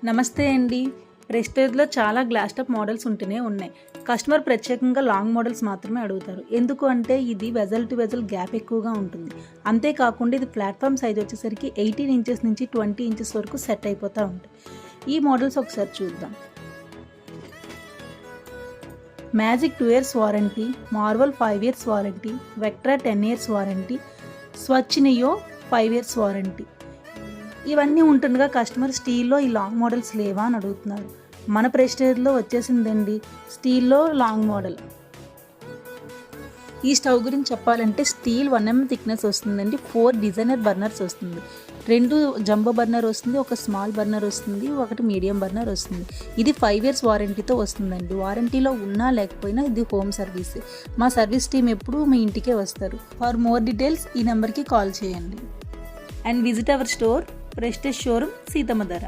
నమస్తే అండి. ప్రెస్టేజ్లో చాలా గ్లాస్ టాప్ మోడల్స్ ఉంటూనే ఉన్నాయి. కస్టమర్ ప్రత్యేకంగా లాంగ్ మోడల్స్ మాత్రమే అడుగుతారు. ఎందుకు అంటే ఇది వెజల్ టు వెజల్ గ్యాప్ ఎక్కువగా ఉంటుంది. అంతేకాకుండా ఇది ప్లాట్ఫామ్ సైజ్ వచ్చేసరికి 18 ఇంచెస్ నుంచి 20 ఇంచెస్ వరకు సెట్ అయిపోతూ ఉంటాయి. ఈ మోడల్స్ ఒకసారి చూద్దాం. Magic 2 years warranty, marvel 5 years warranty, Vectra 10 years warranty, Swach neo 5 years warranty. ఇవన్నీ ఉంటుండగా కస్టమర్ స్టీల్లో ఈ లాంగ్ మోడల్స్ లేవా అని అడుగుతున్నారు. మన ప్రెస్టేజ్లో వచ్చేసిందండి స్టీల్లో లాంగ్ మోడల్. ఈ స్టవ్ గురించి చెప్పాలంటే స్టీల్ 1 mm థిక్నెస్ వస్తుందండి. 4 డిజైనర్ బర్నర్స్ వస్తుంది. 2 జంబో బర్నర్ వస్తుంది, ఒక స్మాల్ బర్నర్ వస్తుంది, ఒకటి మీడియం బర్నర్ వస్తుంది. ఇది 5 years వారంటీతో వస్తుందండి. వారంటీలో ఉన్నా లేకపోయినా ఇది హోమ్ సర్వీస్. మా సర్వీస్ టీం ఎప్పుడు మీ ఇంటికే వస్తారు. ఫర్ మోర్ డీటెయిల్స్ ఈ నెంబర్కి కాల్ చేయండి. And visit our store, prestige showroom, Seethammadhara.